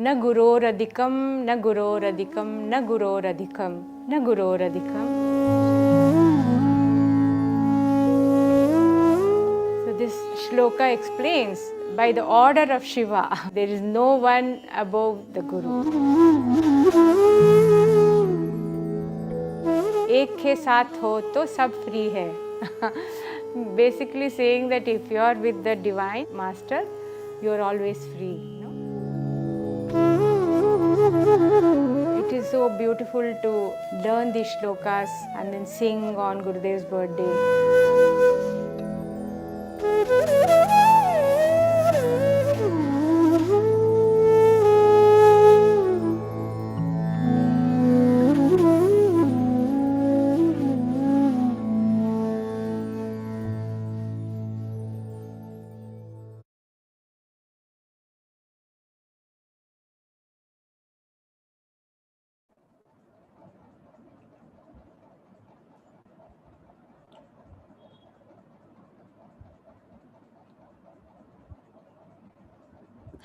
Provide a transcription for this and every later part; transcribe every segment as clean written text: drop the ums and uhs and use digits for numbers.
न गुरोरधिकं न गुरोरधिकं न गुरोरधिकं न गुरोरधिकं. So this shloka explains, by the order of Shiva, there is no one above the Guru. एक के साथ हो तो सब फ्री है. Basically saying that if you are with the divine master, you are always free. It is so beautiful to learn these shlokas and then sing on Gurudev's birthday.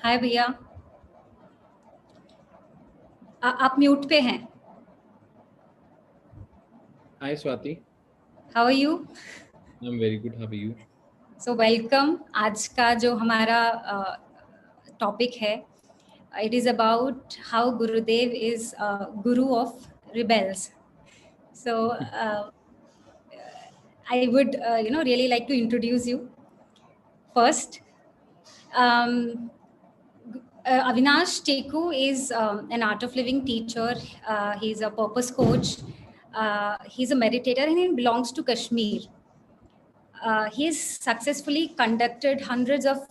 हाय भैया, आप mute पे हैं. Hi Swati. How are you? I'm very good. How are you? So welcome. आज का जो हमारा topic है, it is about how Gurudev is guru of rebels. So I would really like to introduce you first. Avinash Tiku is an art of living teacher. He's a purpose coach. He's a meditator and he belongs to Kashmir. He's successfully conducted hundreds of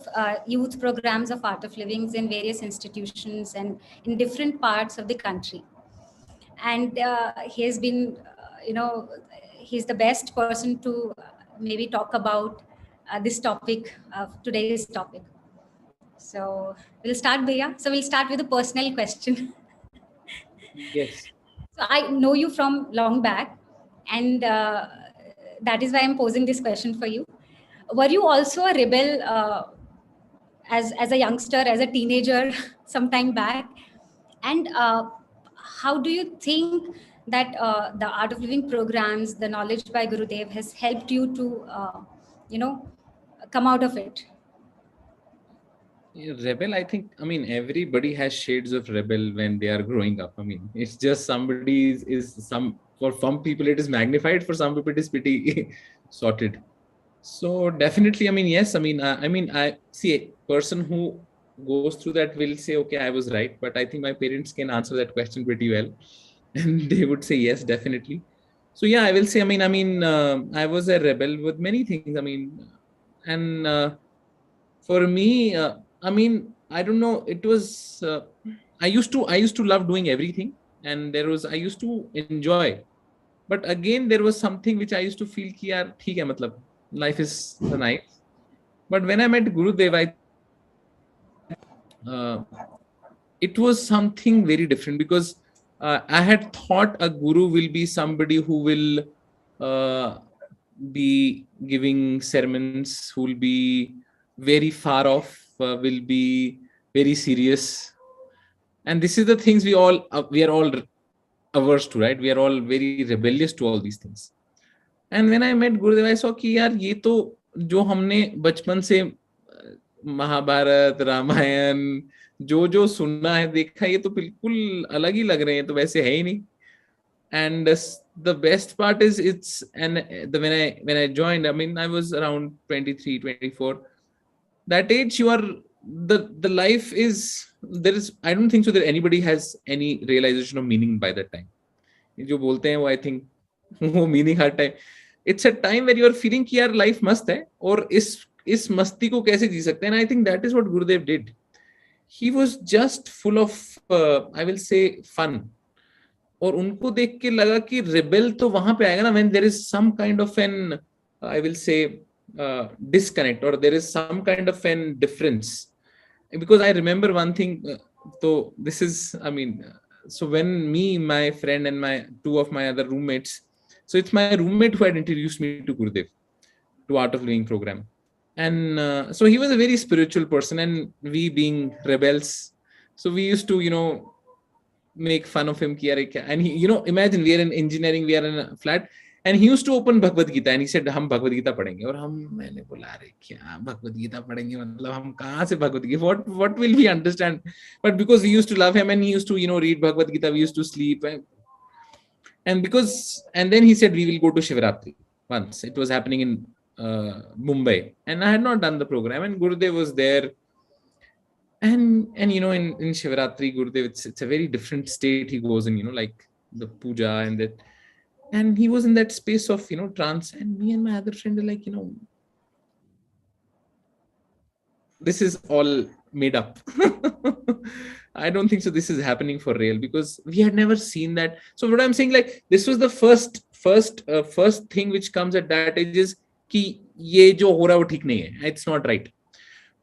youth programs of art of living in various institutions and in different parts of the country. And he has been, he's the best person to maybe talk about this topic, today's topic. So we'll start, Bhaiya. So we'll start with a personal question. Yes. So I know you from long back, and that is why I'm posing this question for you. Were you also a rebel as a youngster, as a teenager, some time back? And how do you think that the Art of Living programs, the knowledge by Gurudev, has helped you to, come out of it? Rebel, I think, everybody has shades of rebel when they are growing up. It's just somebody for some people it is magnified, for some people it is pretty sorted. So definitely, yes, I see a person who goes through that will say, okay, I was right. But I think my parents can answer that question pretty well. And they would say, yes, definitely. So yeah, I will say, I was a rebel with many things. And for me, I don't know, it was, I used to love doing everything, and I used to enjoy. But again, there was something which I used to feel ki yaar, theek hai, matlab, life is nice. But when I met Gurudev, it was something very different, because I had thought a guru will be somebody who will be giving sermons, who will be very far off, will be very serious. And this is the things we are all averse to, right? We are all very rebellious to all these things. And when I met Gurudev, I saw कि यार ये तो जो हमने बचपन से महाभारत, रामायण जो सुनना है, देखा, ये तो बिल्कुल अलग ही लग रहे हैं, तो वैसे है ही नहीं. And the best part is when I joined, I was around 23, 24. That age, the life is, I don't think so that anybody has any realization of meaning by that time. जो बोलते हैं वो, I think वो meaning her time. It's a time where you are feeling कि यार life मस्त है, और इस मस्ती को कैसे जी सकते हैं. And I think that is what Gurudev did. He was just full of, I will say, fun. और उनको देख के लगा कि rebel तो वहां पे आएगा ना, when there is some kind of an, I will say, disconnect, or there is some kind of an difference. Because I remember one thing, so this is, so when me, my friend, and two of my other roommates, so it's my roommate who had introduced me to Gurudev, to Art of Living program. And so he was a very spiritual person, and we being rebels, So we used to, make fun of him. And he, imagine we are in engineering, we are in a flat, and he used to open Bhagavad Gita and he said, हम भगवद गीता पढ़ेंगे. और मैंने बोला, अरे क्या भगवद गीता पढ़ेंगे, मतलब हम कहाँ से Bhagavad Gita, what will we understand? But because we used to love him and he used to, read Bhagavad Gita, we used to sleep. And then he said, we will go to Shivratri once. It was happening in Mumbai, and I had not done the program, and Gurudev was there. And in Shivratri, Gurudev, it's a very different state he goes in, like the puja and that. And he was in that space of, trance. And me and my other friend are like, this is all made up. I don't think so. This is happening for real, because we had never seen that. So what I'm saying, like, this was the first thing which comes at that age is कि ये जो हो रहा है वो ठीक नहीं है. It's not right.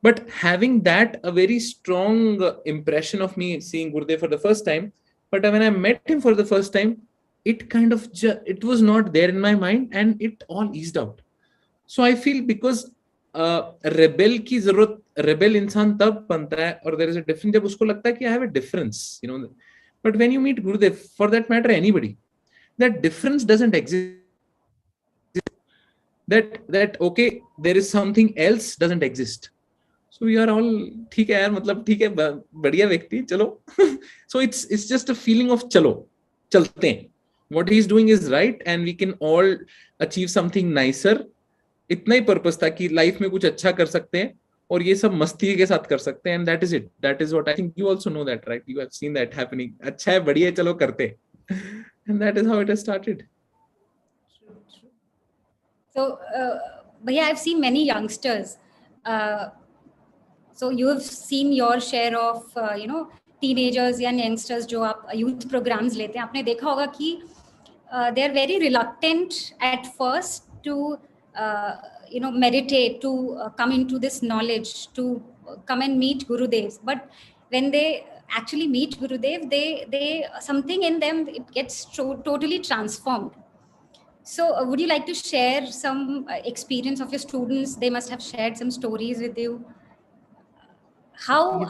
But having that, a very strong impression of me seeing Gurudev for the first time. But when I met him for the first time, it kind of, it was not there in my mind, and it all eased out. So I feel because rebel की जरूरत, rebel इंसान तब बनता है, और there is a difference जब उसको लगता है कि I have a difference, But when you meet Gurudev, for that matter anybody, that difference doesn't exist. That okay, there is something else doesn't exist. So we are all ठीक है यार, मतलब ठीक है, बढ़िया व्यक्ति, चलो. So it's just a feeling of चलो, चलते हैं. What he is doing is right, and we can all achieve something nicer. इतना ही पर्पस था कि लाइफ में कुछ अच्छा कर सकते हैं, और ये सब मस्ती के साथ कर सकते हैं. And that is it. That is what I think you also know that, right? You have seen that happening. अच्छा है, बढ़िया, चलो करते हैं. And that is how it has started. So, Bhaiya, I've seen many youngsters. So you have seen your share of, teenagers and youngsters जो आप youth programs लेते हैं. आपने देखा होगा कि they are very reluctant at first to, meditate, to come into this knowledge, to come and meet Gurudevs. But when they actually meet Gurudev, they something in them, it gets totally transformed. So would you like to share some experience of your students? They must have shared some stories with you. How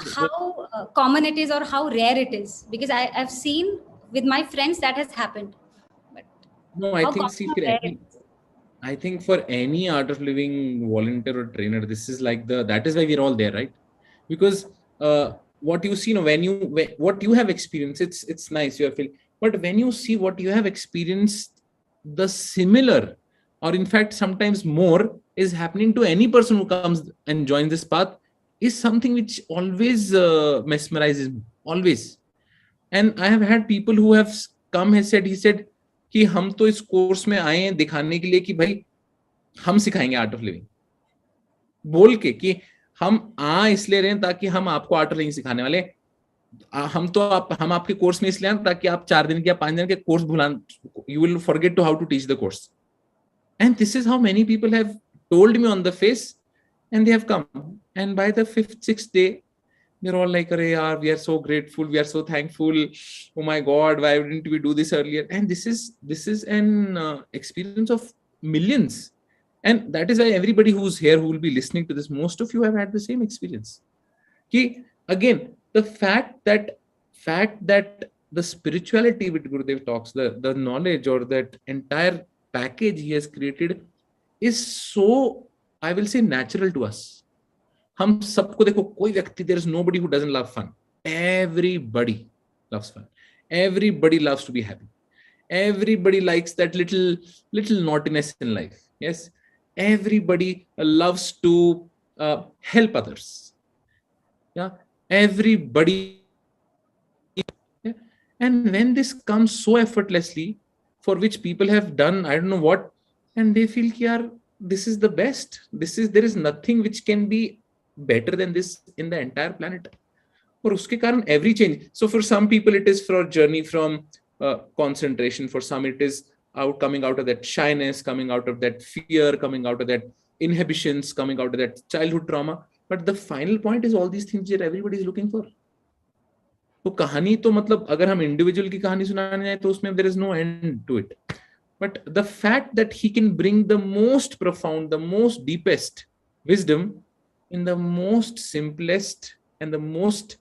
common it is, or how rare it is? Because I've seen with my friends that has happened. But no, I think for any art of living volunteer or trainer, this is like that is why we're all there, right? Because what you see, what you have experienced, it's nice, you have feel. But when you see what you have experienced, the similar, or in fact sometimes more, is happening to any person who comes and joins this path, is something which always mesmerizes me, always. And I have had people who have come, he said कि हम तो इस course में आए हैं दिखाने के लिए कि भाई हम सिखाएंगे आर्ट ऑफ लिविंग, बोल के कि हम इसलिए रहे हैं ताकि हम आपको आर्ट ऑफ लिविंग सिखाने वाले. हम आपके कोर्स में इसलिए आए ताकि आप 4 दिन या 5 दिन के कोर्स भुला, you will forget to how to teach the course. And this is how many people have told me on the face, and they have come. And by the 5th, 6th day, they're all like, "Arey yaar, we are so grateful, we are so thankful. Oh my God, why didn't we do this earlier?" And this is an experience of millions. And that is why everybody who's here, who will be listening to this, most of you have had the same experience. Again, the fact that the spirituality which Gurudev talks, the knowledge, or that entire package he has created, is so, I will say, natural to us. हम सबको देखो, कोई व्यक्ति, there is nobody who doesn't love fun. Everybody loves fun. Everybody loves to be happy. Everybody likes that little naughtiness in life. Yes, everybody loves to help others. Yeah, everybody. Yeah? And when this comes so effortlessly, for which people have done I don't know what, and they feel कि यार, this is the best. There is nothing which can be better than this in the entire planet. और उसके कारण every change. So for some people it is for a journey from concentration. For some it is coming out of that shyness, coming out of that fear, coming out of that inhibitions, coming out of that childhood trauma. But the final point is all these things that everybody is looking for. तो कहानी तो मतलब अगर हम individual की कहानी सुनाने जाए तो उसमें there is no end to it. But the fact that he can bring the most profound, the most deepest wisdom in the most simplest and the most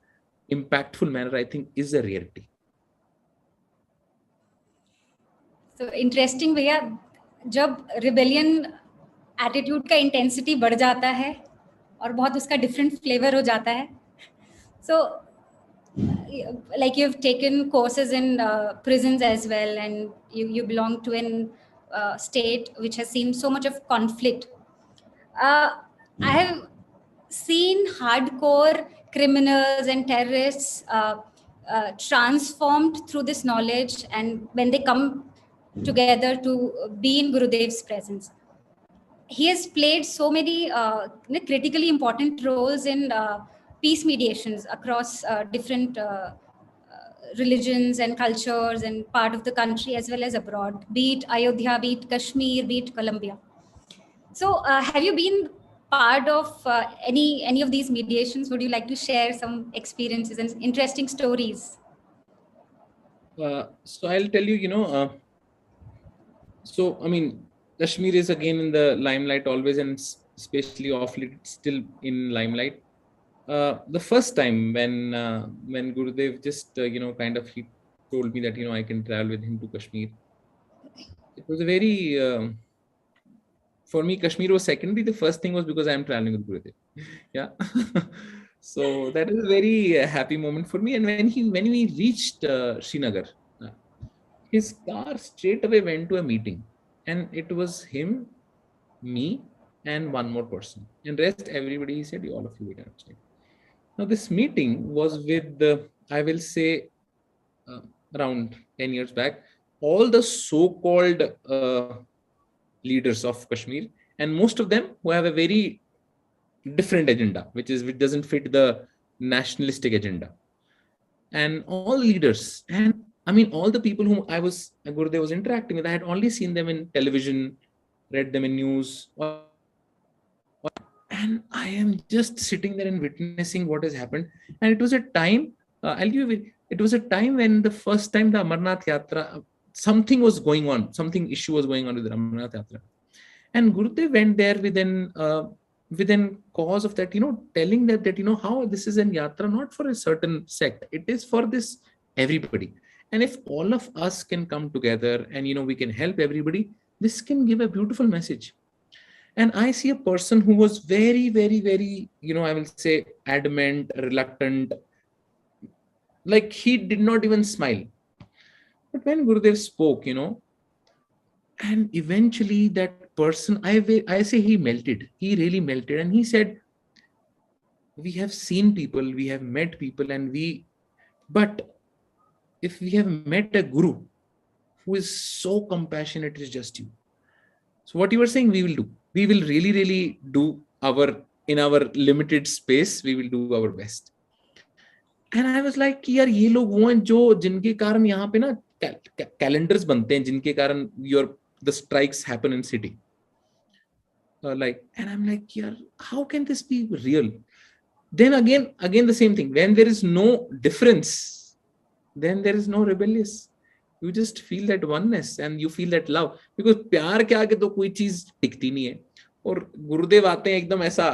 impactful manner, I think, is a rarity. So interesting भैया, जब rebellion attitude का intensity बढ़ जाता है और बहुत उसका different flavor हो जाता है. So like you've taken courses in prisons as well, and you belong to an state which has seen so much of conflict. I have seen hardcore criminals and terrorists transformed through this knowledge, and when they come together to be in Gurudev's presence. He has played so many critically important roles in peace mediations across different religions and cultures and part of the country as well as abroad, be it Ayodhya, be it Kashmir, be it Colombia. So have you been part of any of these mediations? Would you like to share some experiences and interesting stories? So I'll tell you, so I mean, Kashmir is again in the limelight always, and especially off late, it's still in limelight. The first time when Gurudev just kind of he told me that I can travel with him to Kashmir. It was a very for me, Kashmir was secondary. The first thing was because I am traveling with Gurudev. Yeah. So that is a very happy moment for me. And when we reached Srinagar, his car straight away went to a meeting, and it was him, me, and one more person, and rest everybody. He said, all of you wait outside. Now this meeting was with I will say around 10 years back, all the so-called leaders of Kashmir, and most of them who have a very different agenda, which doesn't fit the nationalistic agenda. And all leaders, and I mean all the people whom Gurudev was interacting with, I had only seen them in television, read them in news, and I am just sitting there and witnessing what has happened. And it was a time, it was a time when the first time the Amarnath Yatra, something was going on, something issue was going on with the Amarnath Yatra. And Gurudev went there within cause of that, telling that how this is an yatra not for a certain sect, it is for this everybody. And if all of us can come together and we can help everybody, this can give a beautiful message. And I see a person who was very, very, very, I will say adamant, reluctant, like he did not even smile. But when Gurudev spoke, and eventually that person, I say he melted. He really melted. And he said, we have seen people, we have met people, but if we have met a guru who is so compassionate, it's just you. So what you were saying, we will do. We will really, really do in our limited space, we will do our best. And I was like, यार ये लोग वो हैं जो जिनके कारण यहाँ पे ना calendars बनते हैं, जिनके कारण the strikes happen in city. And I'm like, yeah, how can this be real? Then again the same thing. When there is no difference, then there is no rebellious. You just feel that oneness and you feel that love. Because प्यार के आगे तो कोई चीज टिकती नहीं है. और गुरुदेव आते हैं एकदम ऐसा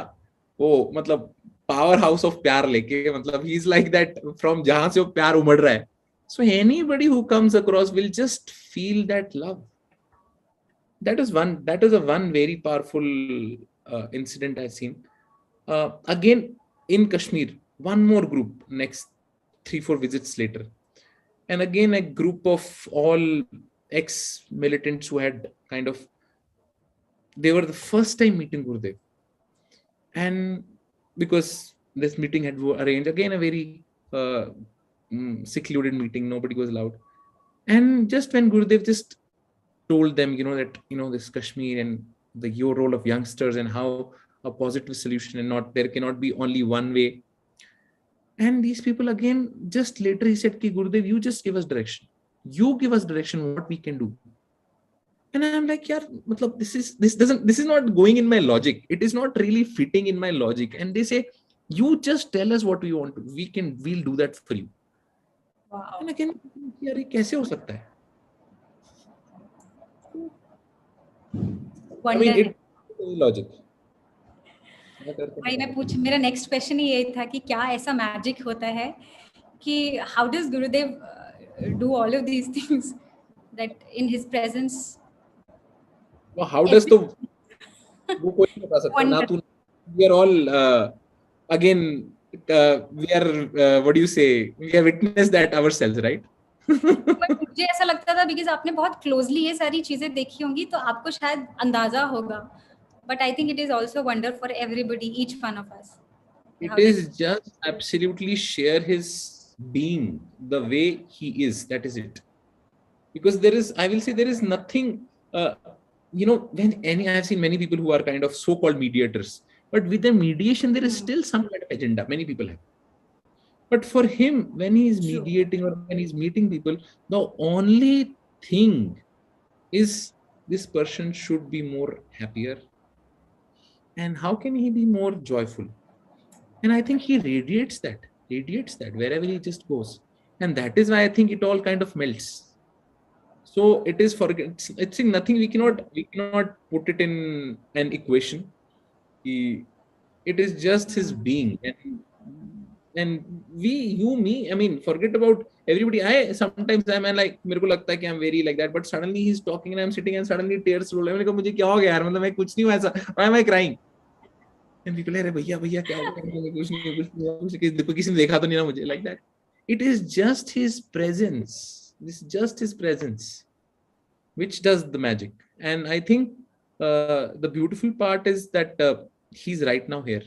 वो मतलब पावर हाउस ऑफ प्यार लेके, मतलब he is like that from जहां से वो प्यार उमड़ रहा है. So anybody who comes across will just feel that love. That is a one very powerful incident I've seen. Again in Kashmir, one more group next 3-4 visits later, and again a group of all ex-militants who had they were the first time meeting Gurudev, and because this meeting had arranged, again a very secluded meeting, nobody was allowed. And just when Gurudev just told them, that this Kashmir and your role of youngsters and how a positive solution and there cannot be only one way. And these people again, just later he said, Ki Gurudev, you just give us direction. You give us direction what we can do. And I'm like, yeah, this is not going in my logic. It is not really fitting in my logic. And they say, you just tell us what we want to. We'll do that for you. Wow. And again, यार ये कैसे हो सकता है? I mean, it's logic. भाई मैं मेरा next question ही ये था कि क्या ऐसा मैजिक होता है कि how does Gurudev do all of these things, that in his presence Well, how does the वो कोई नहीं बता सकता ना wonder. तू we are all again we are what do you say, we have witnessed that ourselves, right? But मुझे ऐसा लगता था because आपने बहुत closely ये सारी चीजें देखी होंगी तो आपको शायद अंदाजा होगा. But I think it is also wonder for everybody, each one of us. It How is just absolutely share his being the way he is, that is it. Because there is, I will say, there is nothing when I have seen many people who are kind of so-called mediators, but with the mediation there is still some kind of agenda many people have. But for him, when he is mediating or when he's meeting people, the only thing is this person should be more happier, and how can he be more joyful? And I think he radiates that wherever he just goes. And that is why I think it all kind of melts. So it is it's nothing, we cannot put it in an equation. It is just his being. And me, I mean, forget about everybody. I sometimes I'm like, मेरे को लगता है कि I'm very like that, but suddenly he's talking and I'm sitting and suddenly tears roll. मैंने कहा मुझे क्या हो गया यार, मतलब मैं कुछ नहीं हूँ ऐसा. Why am I crying? And people are, भैया भैया क्या हो गया, कुछ नहीं, किसी ने देखा तो नहीं ना मुझे, like that. It is just his presence. This is just his presence which does the magic. And I think the beautiful part is that he's right now here.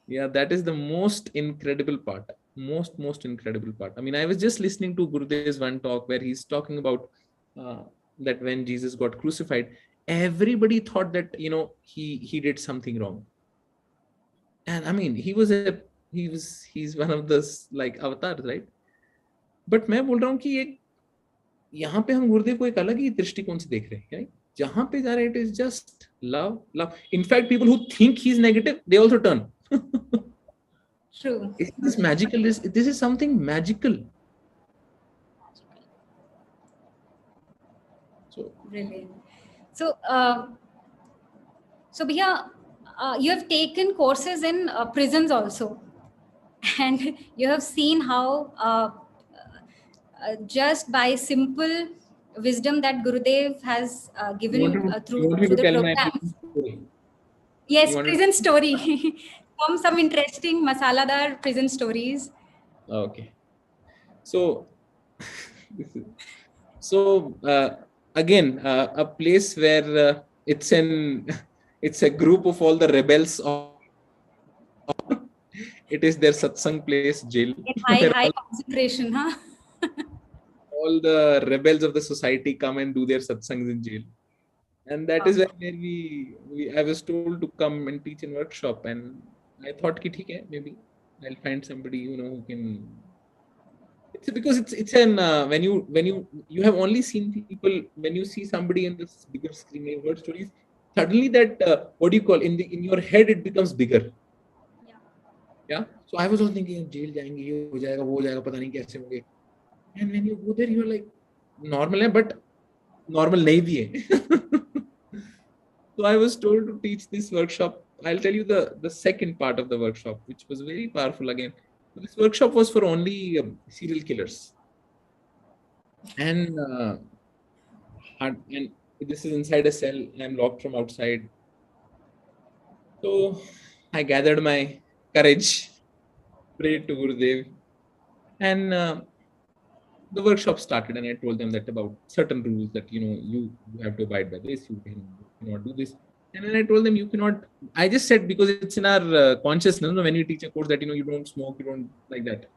Yeah, that is the most incredible part. Most incredible part. I mean, I was just listening to Gurudev's one talk where he's talking about that when Jesus got crucified, everybody thought that he did something wrong. And I mean, he's one of those like avatars, right? But मैं बोल रहा हूँ कि एक यहाँ पे हम गुरुदेव को एक अलग ही दृष्टिकोण से देख रहे हैं, right? जहाँ पे जा रहे, it is just love. In fact, people who think he's negative, they also turn. True. This magical. This is something magical. So Brilliant. So, so Bhaiya, you have taken courses in prisons also, and you have seen how just by simple wisdom that Gurudev has given through the programs. Yes, prison story. Some interesting masaladar prison stories. Okay. So again, a place where it's a group of all the rebels of it is their satsang place, jail. High concentration, huh? All the rebels of the society come and do their satsangs in jail. And that is where I was told to come and teach in workshop, and I thought ki theek hai, maybe I'll find somebody who can. It's because it's an when you have only seen people, when you see somebody in this bigger screen, you heard stories, suddenly that what do you call, in your head it becomes bigger. Yeah. So I was also thinking jail जाएंगे, ये हो जाएगा, वो हो जाएगा, पता नहीं कैसे होंगे. And when you go there, you're like, normal hai, but normal nahi bhi hai. So I was told to teach this workshop. I'll tell you the second part of the workshop, which was very powerful again. This workshop was for only serial killers. And this is inside a cell. I'm locked from outside. So I gathered my courage, prayed to Gurudev, and the workshop started, and I told them that about certain rules that you have to abide by this, you cannot do this. And then I told them you cannot. I just said, because it's in our consciousness, when you teach a course that you don't smoke, you don't like that.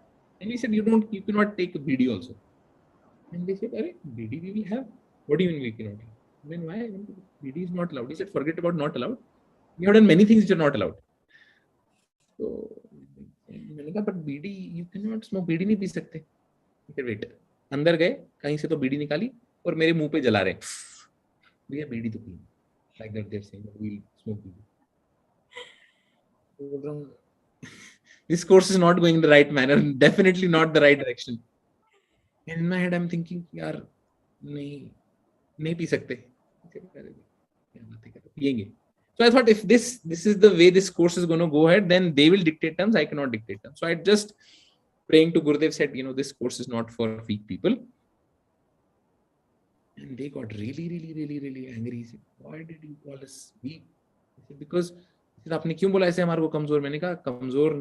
And we said you cannot take a BD also. And they said, "Arey, BD we will have. What do you mean we cannot have? I mean, why? BD is not allowed." He said, "Forget about not allowed. We have done many things which are not allowed." So मैंने कहा, but BD you cannot smoke. BD नहीं P सकते. He said, wait. अंदर गए, कहीं से तो बीड़ी निकाली और मेरे मुंह पे जला रहे, भैया बीड़ी तो P, like that they're saying we'll smoke bidi. This course is not going in the right manner, definitely not the right direction. And in my head I'm thinking, यार नहीं पी सकते, पिएंगे. So I thought, if this is the way this course is going to go ahead, then they will dictate terms, I cannot dictate terms. So I just praying to Gurudev, said, this course is not for weak people. And they got really, really, really, really angry. He said, why did you call us weak? I said, because आपने क्यों बोला ऐसे हमारे को कमजोर? मैंने कहा कमजोर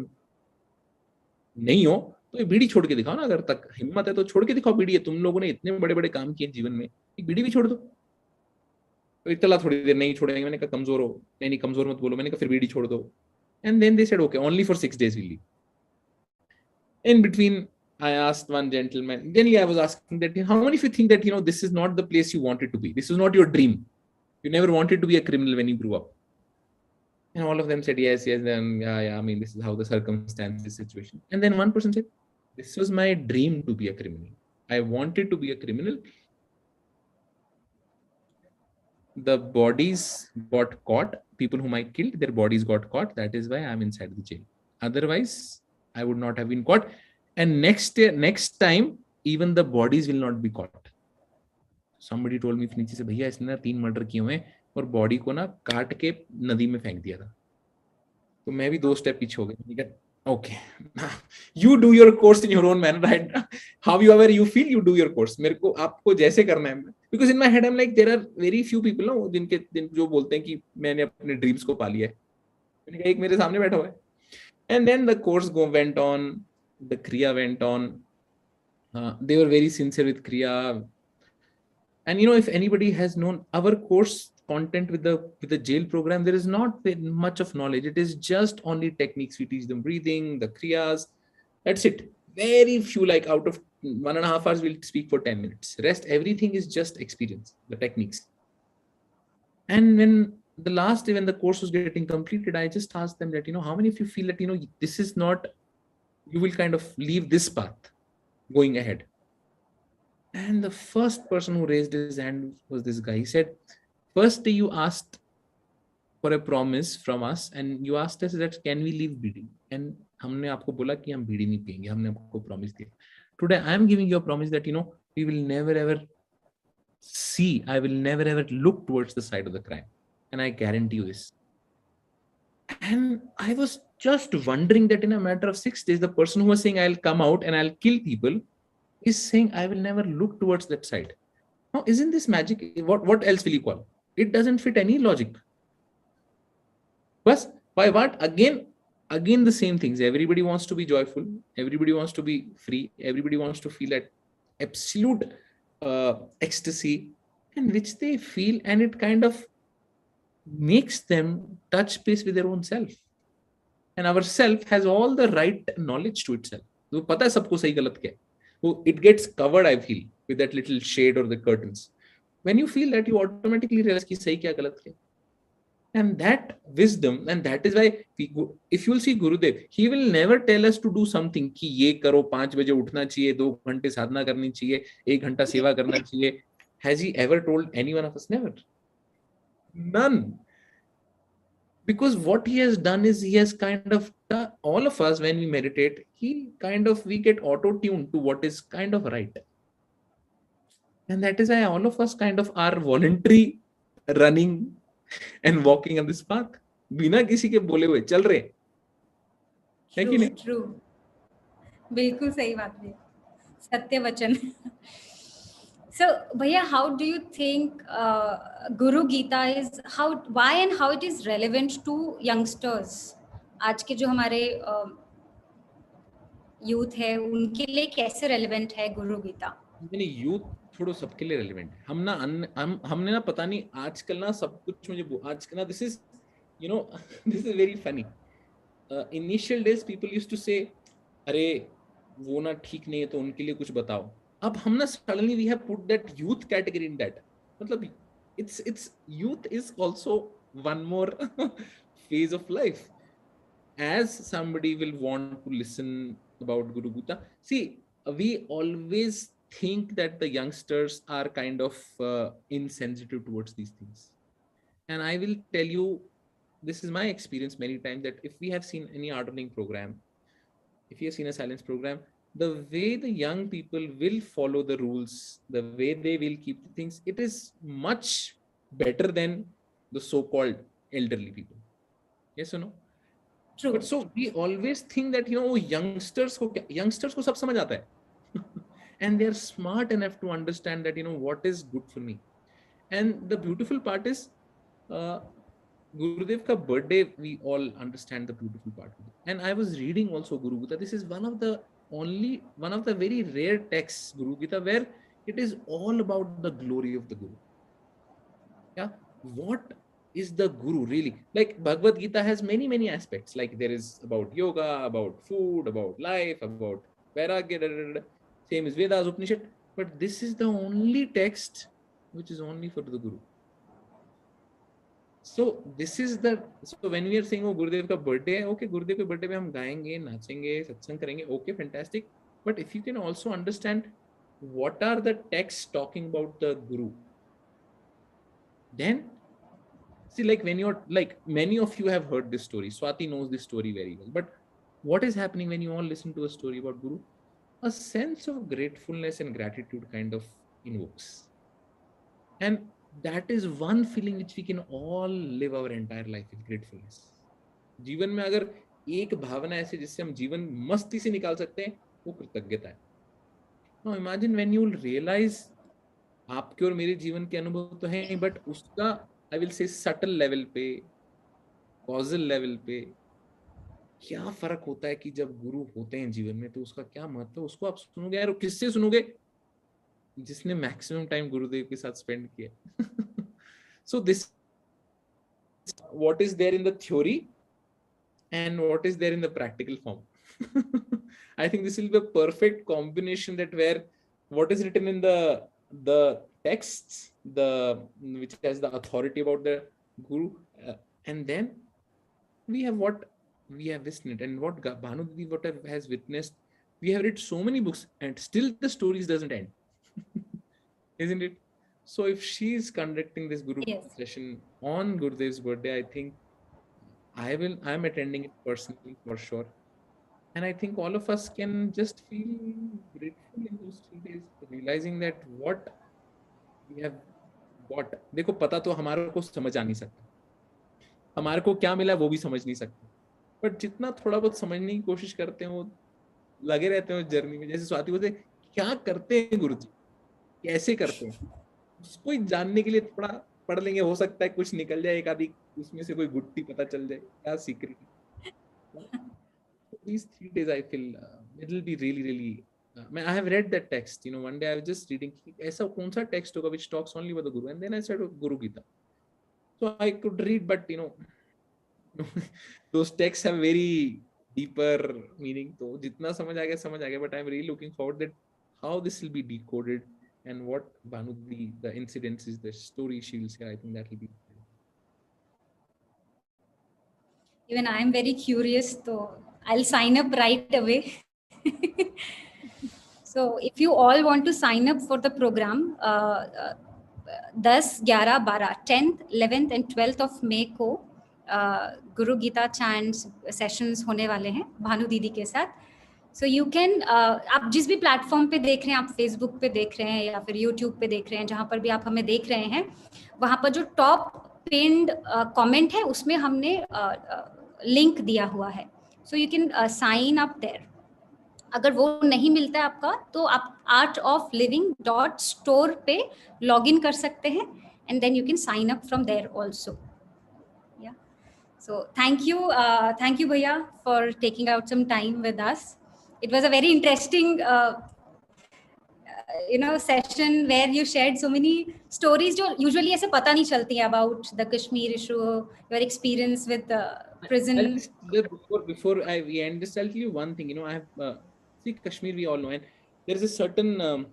नहीं हो तो ये बीड़ी छोड़ के दिखाओ ना, अगर तक हिम्मत है तो छोड़ के दिखाओ बीड़ी है, तुम लोगों ने इतने बड़े बड़े काम किए जीवन में, एक बीड़ी भी छोड़ दो। तो इतना थोड़ी देर नहीं छोड़ेंगे। मैंने कहा कमजोर हो, नहीं कमजोर मत बोलो। मैंने कहा फिर बीड़ी छोड़ दो। And then they said okay, only for 6 days we'll leave. In between, I asked one gentleman, then I was asking that, how many of you think that, this is not the place you wanted to be? This is not your dream. You never wanted to be a criminal when you grew up. And all of them said, yes, then, yeah, I mean, this is how the circumstances, situation. And then one person said, this was my dream to be a criminal. I wanted to be a criminal. The bodies got caught. People whom I killed, their bodies got caught. That is why I'm inside the jail. Otherwise, I would not have been caught. And next time, even the bodies will not be caught. Somebody told me नीचे से, भैया इसने ना 3 murder किए हुए और body को ना काट के नदी में फेंक दिया था। तो मैं भी 2 स्टेप पीछे हो गया। Okay, you do your course in your own manner, right? However you feel, you do your course. मेरे को आपको जैसे करना है, because in my head I'm like, there are very few people ना जिन जो बोलते हैं कि मैंने अपने ड्रीम्स को पा लिया है। मैंने कहा एक मेरे सामने बैठा हुआ है। And then the course went on, the Kriya went on. They were very sincere with Kriya. And if anybody has known our course content with the jail program, there is not much of knowledge. It is just only techniques. We teach them breathing, the kriyas. That's it. Very few, like out of 1.5 hours, we'll speak for 10 minutes. Rest, everything is just experience, the techniques. And when the course was getting completed, I just asked them that, how many of you feel that, this is not, you will kind of leave this path going ahead. And the first person who raised his hand was this guy. He said, first day you asked for a promise from us and you asked us that can we leave BD? And हमने आपको बोला कि हम बीड़ी नहीं पिएंगे, हमने आपको promise दिया. Today I am giving you a promise that, we will never ever I will never ever look towards the side of the crime. And I guarantee you this. And I was just wondering that in a matter of 6 days, the person who was saying I'll come out and I'll kill people is saying I will never look towards that side. Now, isn't this magic? What else will you call? It doesn't fit any logic. But by what? Again the same things. Everybody wants to be joyful. Everybody wants to be free. Everybody wants to feel that absolute ecstasy, in which they feel, and it kind of makes them touch base with their own self. And our self has all the right knowledge to itself. तो पता है सबको सही गलत क्या है. It gets covered, I feel, with that little shade or the curtains. When you feel that, you automatically realize कि सही क्या गलत क्या. And that wisdom, and that is why if you'll see Gurudev, he will never tell us to do something कि ये करो, 5 बजे उठना चाहिए, 2 घंटे साधना करनी चाहिए, 1 घंटा सेवा करना चाहिए. Has he ever told any one of us? Never. None. Because what he has done is he has kind of, all of us when we meditate, we get auto-tuned to what is kind of right. And that is why all of us kind of are voluntary running and walking on this path. बिना किसी के बोले हुए चल रहे हैं कि नहीं? True. बिल्कुल सही बात है, सत्य वचन. So, Bhaiya, how do you think Guru Gita is, why and how it is relevant to youngsters? आज के जो हमारे यूथ है उनके लिए कैसे relevant है गुरु गीता? नहीं, यूथ छोड़ो, सबके लिए relevant है. हमने ना पता नहीं आजकल ना सब कुछ मुझे आजकल ना this is very funny. Initial days people used to say, अरे वो ना ठीक नहीं है तो उनके लिए कुछ बताओ. अब हम ना suddenly we have put that youth category in that. मतलब it's youth is also one more phase of life. As somebody will want to listen about Guru Gita, see, we always think that the youngsters are kind of insensitive towards these things. And I will tell you, this is my experience many times, that if we have seen any ordering program, if you have seen a silence program, the way the young people will follow the rules, the way they will keep the things, it is much better than the so-called elderly people. Yes or no? True. But so we always think that, you know, youngsters को सब समझ आता है. And they're smart enough to understand that, you know, what is good for me. And the beautiful part is, uh, Gurudev ka birthday, we all understand the beautiful part. And I was reading also Guru Gita. This is one of the very rare texts, Guru Gita, where it is all about the glory of the Guru. Yeah. What is the Guru really? Like Bhagavad Gita has many aspects. Like there is about yoga, about food, about life, about Vairagya, same as Vedas, Upanishad. But this is the only text which is only for the Guru. So when we are saying, oh, Gurudev ka birthday hai, okay, Gurudev ke birthday mein hum गाएंगे, नाचेंगे, satsang करेंगे, okay, fantastic. But if you can also understand what are the texts talking about the Guru, then see, like when you're like, many of you have heard this story. Swati knows this story very well. But what is happening when you all listen to a story about Guru? A sense of gratefulness and gratitude kind of invokes. And that is one feeling which we can all live our entire life with, gratefulness. जीवन में अगर एक भावना ऐसे जिससे हम जीवन मस्ती से निकाल सकते हैं, वो कृतज्ञता है. Now imagine when you will realize आपके और मेरे जीवन के अनुभव तो हैं, बट उसका I will say subtle level पे, कॉजल लेवल पे क्या फर्क होता है कि जब गुरु होते हैं जीवन में, तो उसका क्या महत्व है, उसको आप सुनोगे यार. किससे सुनोगे? जिसने मैक्सिमम टाइम गुरुदेव के साथ स्पेंड किया. So this what is there in the theory and what is there in the practical form. I think this will be a perfect combination, that where what is written in the texts, which has the authority about the Guru, and then we have what we have witnessed, and what Bhanu Didi has witnessed. We have read so many books and still the stories doesn't end. Isn't it? So if she is conducting this Guru session on Gurudev's birthday, I think I'm attending it personally for sure. And I think all of us can just feel grateful in those 3 days, realizing that what we have got. देखो, पता तो हमारे को समझ आ नहीं सकता, हमारे को क्या मिला वो भी समझ नहीं सकते, बट जितना थोड़ा बहुत समझने की कोशिश करते हैं, वो लगे रहते हैं जर्नी में. जैसे स्वाति बोलते, क्या करते हैं गुरु जी, कैसे करते हैं, उसको ही जानने के लिए थोड़ा पढ़ लेंगे, हो सकता है कुछ निकल जाए, एक आधी उसमें से कोई गुट्टी पता चल जाए, क्या secret. These 3 days I feel it will be really I have read that text, you know, one day I was just reading ऐसा कौन सा text होगा which talks only about the Guru, and then I said, oh, Guru Gita. So I could read, but you know, those texts have very deeper meaning. तो जितना समझ आ गया, but I'm really looking forward that how this will be decoded, and what Bhanu, the incidences, the story she will say. I think that will be. Even I am very curious, so I'll sign up right away. So if you all want to sign up for the program, 10, 11, 12, 10th, 11th and 12th of May को गुरु Gita chants sessions होने वाले हैं भानु दीदी के साथ. सो you can, आप जिस भी प्लेटफॉर्म पे देख रहे हैं, आप फेसबुक पे देख रहे हैं या फिर यूट्यूब पे देख रहे हैं, जहाँ पर भी आप हमें देख रहे हैं, वहाँ पर जो टॉप पिन्ड कमेंट है उसमें हमने लिंक दिया हुआ है. So you can sign up there. अगर वो नहीं मिलता है आपका, तो आप artofliving.store पे लॉग इन कर सकते हैं, and then you can sign up from there also. So thank you Bhaiya for taking out some time with us. It was a very interesting session where you shared so many stories जो usually ऐसे पता नहीं चलती हैं about the Kashmir issue, your experience with the prison. Before we end this, I'll tell you one thing. You know, I have see Kashmir, we all know, and there is a certain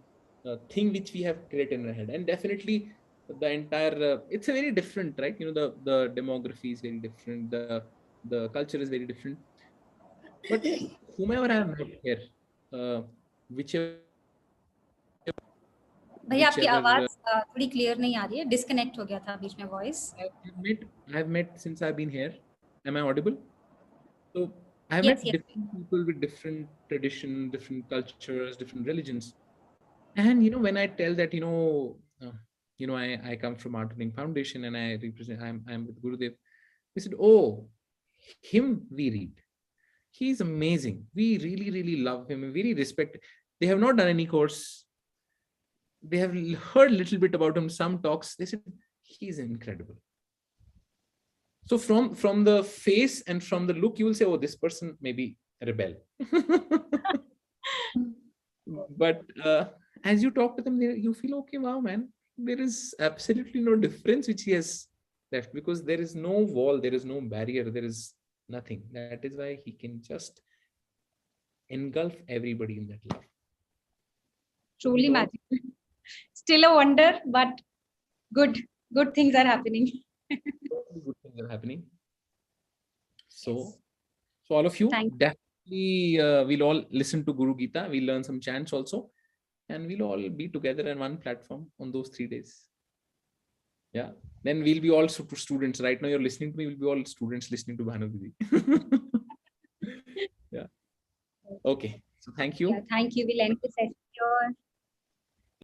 thing which we have created in our head, and definitely the entire it's a very different, right? You know, the demography is very different, the culture is very different. But whomever I have met here, whichever. भैया आपकी आवाज थोड़ी clear नहीं आ रही है, disconnect हो गया था बीच में voice. I've met since I've been here. Am I audible? So I've met different people with different traditions, different cultures, different religions. And you know, when I tell that, I come from Art Learning Foundation and I represent, I'm with Gurudev. They said, oh, him we read. He's amazing. We really, really love him. We really respect. They have not done any course. They have heard a little bit about him, some talks. They said, he's incredible. So from the face and from the look, you will say, oh, this person may be a rebel. But as you talk to them, you feel, okay, wow, man, there is absolutely no difference which he has left, because there is no wall, there is no barrier, there is nothing. That is why he can just engulf everybody in that love. Truly No. magical. Still a wonder, but good things are happening. Good things are happening. So, Yes. so all of you, Thank you. definitely we'll all listen to Guru Gita. We'll learn some chants also, and we'll all be together in one platform on those 3 days. Yeah. Then we'll be all students. Right now you're listening to me, we'll be all students listening to Bhanu Didi. Yeah. Okay. So thank you. Yeah, thank you. We'll end the session here.